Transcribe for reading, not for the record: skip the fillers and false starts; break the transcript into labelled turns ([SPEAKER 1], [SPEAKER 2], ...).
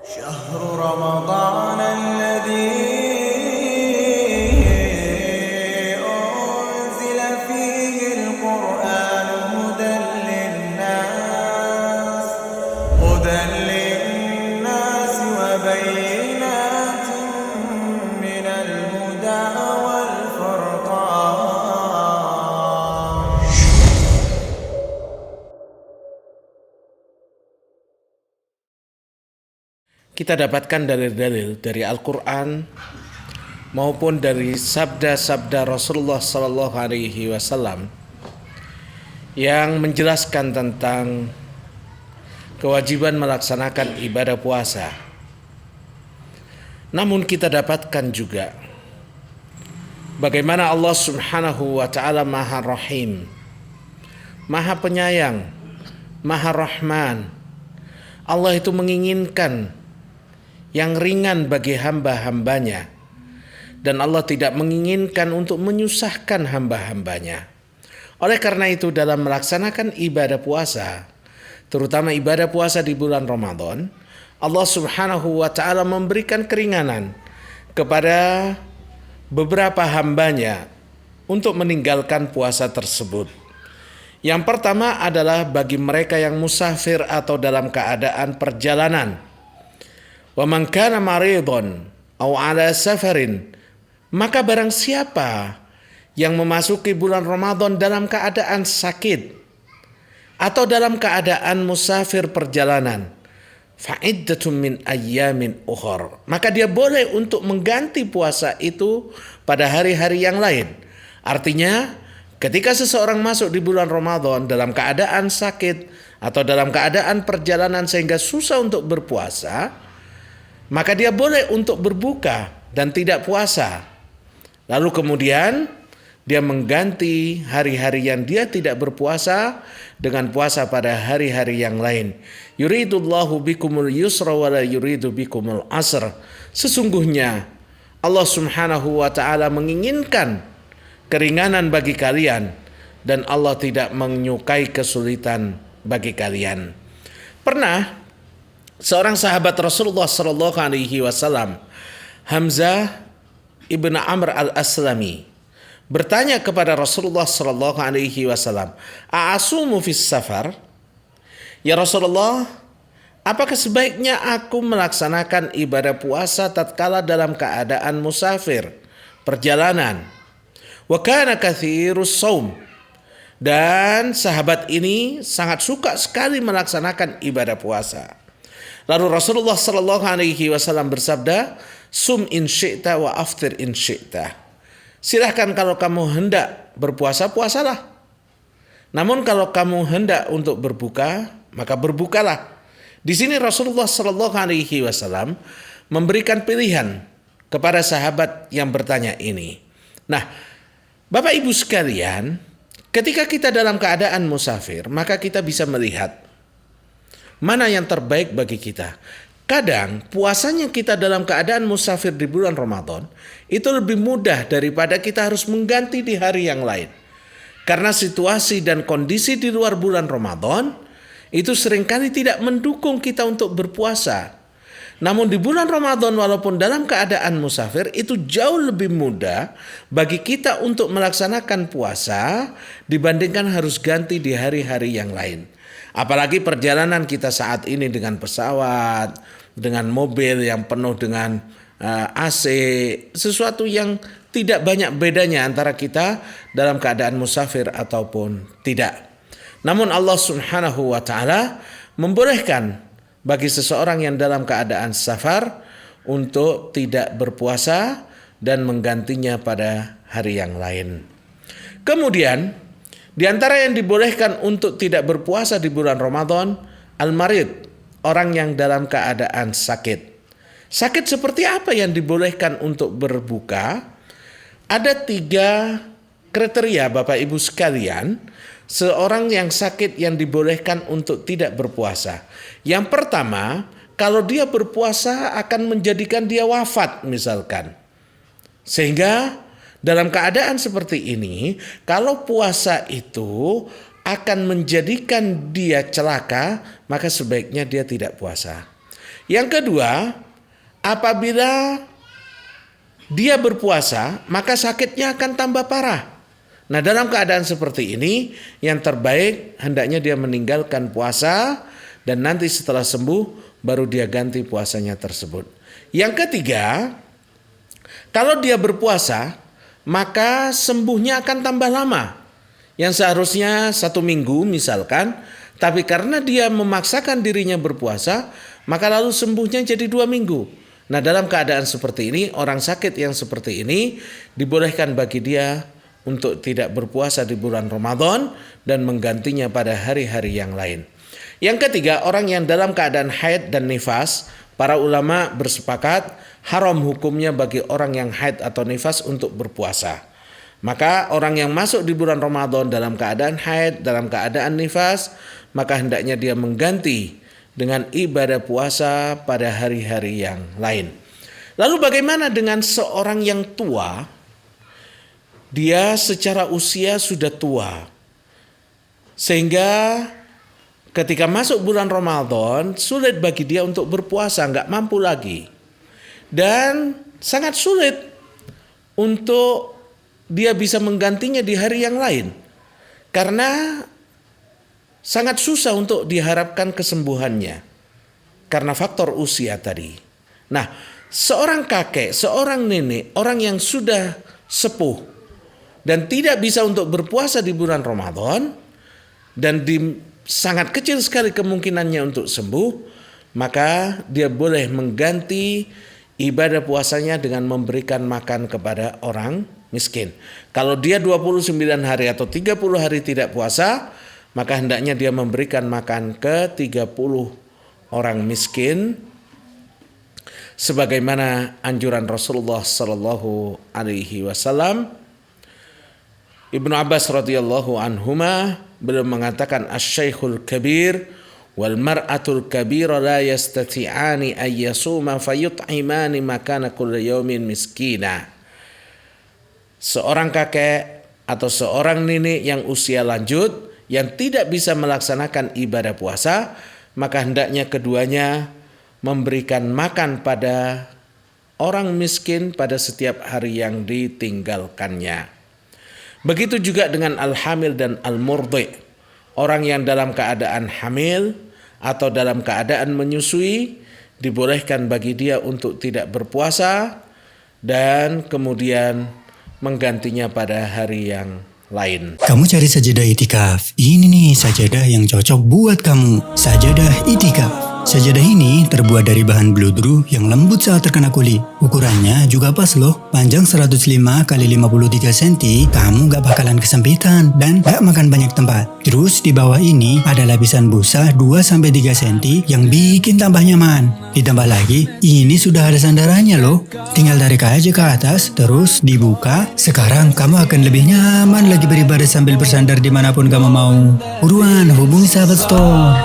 [SPEAKER 1] شهر رمضان الذي أنزل فيه القرآن هدى للناس وبينات من الهدى والفرقان.
[SPEAKER 2] Kita dapatkan dalil-dalil dari Al-Quran maupun dari sabda-sabda Rasulullah Sallallahu Alaihi Wasallam yang menjelaskan tentang kewajiban melaksanakan ibadah puasa. Namun kita dapatkan juga bagaimana Allah Subhanahu wa Ta'ala Maha Rahim, Maha Penyayang, Maha Rahman. Allah itu menginginkan yang ringan bagi hamba-hambanya, dan Allah tidak menginginkan untuk menyusahkan hamba-hambanya. Oleh karena itu dalam melaksanakan ibadah puasa, terutama ibadah puasa di bulan Ramadan, Allah Subhanahu wa Ta'ala memberikan keringanan kepada beberapa hambanya untuk meninggalkan puasa tersebut. Yang pertama adalah bagi mereka yang musafir atau dalam keadaan perjalanan. Wa man kana maridun aw ala safarin, maka barang siapa yang memasuki bulan Ramadan dalam keadaan sakit atau dalam keadaan musafir perjalanan, fa'iddatun min ayyamin ukhar, maka dia boleh untuk mengganti puasa itu pada hari-hari yang lain. Artinya, ketika seseorang masuk di bulan Ramadan dalam keadaan sakit atau dalam keadaan perjalanan sehingga susah untuk berpuasa, maka dia boleh untuk berbuka dan tidak puasa. Lalu kemudian dia mengganti hari-hari yang dia tidak berpuasa dengan puasa pada hari-hari yang lain. Yuridullahu bikumul yusra wa la yuridu bikumul asr. Sesungguhnya Allah Subhanahu wa Ta'ala menginginkan keringanan bagi kalian, dan Allah tidak menyukai kesulitan bagi kalian. Pernah seorang sahabat Rasulullah Sallallahu Alaihi Wasallam, Hamzah ibn Amr al-Aslami, bertanya kepada Rasulullah Sallallahu Alaihi Wasallam, "A'asumu fis safar?" Ya Rasulullah, apakah sebaiknya aku melaksanakan ibadah puasa tatkala dalam keadaan musafir, perjalanan? Wa kana katsirus shaum. Dan sahabat ini sangat suka sekali melaksanakan ibadah puasa. Lalu Rasulullah Sallallahu Alaihi Wasallam bersabda, "Sum in syi'ta wa aftir in syi'ta." Silahkan kalau kamu hendak berpuasa, puasalah. Namun kalau kamu hendak untuk berbuka, maka berbukalah. Di sini Rasulullah Sallallahu Alaihi Wasallam memberikan pilihan kepada sahabat yang bertanya ini. Nah, Bapak Ibu sekalian, ketika kita dalam keadaan musafir, maka kita bisa melihat mana yang terbaik bagi kita. Kadang puasanya kita dalam keadaan musafir di bulan Ramadan itu lebih mudah daripada kita harus mengganti di hari yang lain. Karena situasi dan kondisi di luar bulan Ramadan itu seringkali tidak mendukung kita untuk berpuasa. Namun di bulan Ramadan walaupun dalam keadaan musafir itu jauh lebih mudah bagi kita untuk melaksanakan puasa dibandingkan harus ganti di hari-hari yang lain. Apalagi perjalanan kita saat ini dengan pesawat, dengan mobil yang penuh dengan AC, sesuatu yang tidak banyak bedanya antara kita dalam keadaan musafir ataupun tidak. Namun Allah Subhanahu wa Ta'ala membolehkan bagi seseorang yang dalam keadaan safar untuk tidak berpuasa dan menggantinya pada hari yang lain. Kemudian di antara yang dibolehkan untuk tidak berpuasa di bulan Ramadan, al-marid, orang yang dalam keadaan sakit. Sakit seperti apa yang dibolehkan untuk berbuka? Ada 3 kriteria Bapak Ibu sekalian, seorang yang sakit yang dibolehkan untuk tidak berpuasa. Yang pertama, kalau dia berpuasa akan menjadikan dia wafat misalkan. Sehingga dalam keadaan seperti ini, kalau puasa itu akan menjadikan dia celaka, maka sebaiknya dia tidak puasa. Yang kedua, apabila dia berpuasa, maka sakitnya akan tambah parah. Nah, dalam keadaan seperti ini, yang terbaik hendaknya dia meninggalkan puasa dan nanti setelah sembuh baru dia ganti puasanya tersebut. Yang ketiga, kalau dia berpuasa, maka sembuhnya akan tambah lama. Yang seharusnya 1 minggu misalkan, tapi karena dia memaksakan dirinya berpuasa, maka lalu sembuhnya jadi 2 minggu. Nah, dalam keadaan seperti ini, orang sakit yang seperti ini dibolehkan bagi dia untuk tidak berpuasa di bulan Ramadan dan menggantinya pada hari-hari yang lain. Yang ketiga, orang yang dalam keadaan haid dan nifas, para ulama bersepakat haram hukumnya bagi orang yang haid atau nifas untuk berpuasa. Maka orang yang masuk di bulan Ramadan dalam keadaan haid, dalam keadaan nifas, maka hendaknya dia mengganti dengan ibadah puasa pada hari-hari yang lain. Lalu bagaimana dengan seorang yang tua? Dia secara usia sudah tua, sehingga ketika masuk bulan Ramadan sulit bagi dia untuk berpuasa, nggak mampu lagi. Dan sangat sulit untuk dia bisa menggantinya di hari yang lain. Karena sangat susah untuk diharapkan kesembuhannya karena faktor usia tadi. Nah, seorang kakek, seorang nenek, orang yang sudah sepuh dan tidak bisa untuk berpuasa di bulan Ramadan dan sangat kecil sekali kemungkinannya untuk sembuh, maka dia boleh mengganti ibadah puasanya dengan memberikan makan kepada orang miskin. Kalau dia 29 hari atau 30 hari tidak puasa, maka hendaknya dia memberikan makan ke 30 orang miskin sebagaimana anjuran Rasulullah sallallahu alaihi wasallam. Ibnu Abbas radhiyallahu anhuma beliau mengatakan asy-syaikhul kabir wal mar'atul kabira la yastati'ani ay yasuma fayut'imani makana kulli yaumin miskina. Seorang kakek atau seorang nenek yang usia lanjut yang tidak bisa melaksanakan ibadah puasa, maka hendaknya keduanya memberikan makan pada orang miskin pada setiap hari yang ditinggalkannya. Begitu juga dengan al-hamil dan al-murdi, orang yang dalam keadaan hamil atau dalam keadaan menyusui, dibolehkan bagi dia untuk tidak berpuasa dan kemudian menggantinya pada hari yang lain.
[SPEAKER 3] Kamu cari sajadah itikaf. Ini nih sajadah yang cocok buat kamu. Sajadah itikaf. Sajadah ini terbuat dari bahan bludru yang lembut saat terkena kulit. Ukurannya juga pas loh. Panjang 105 x 53 cm. Kamu gak bakalan kesempitan dan gak makan banyak tempat. Terus di bawah ini ada lapisan busa 2-3 cm yang bikin tambah nyaman. Ditambah lagi, ini sudah ada sandarannya loh. Tinggal tarik aja ke atas, terus dibuka. Sekarang kamu akan lebih nyaman lagi beribadah sambil bersandar dimanapun kamu mau. Buruan hubungi sahabat store.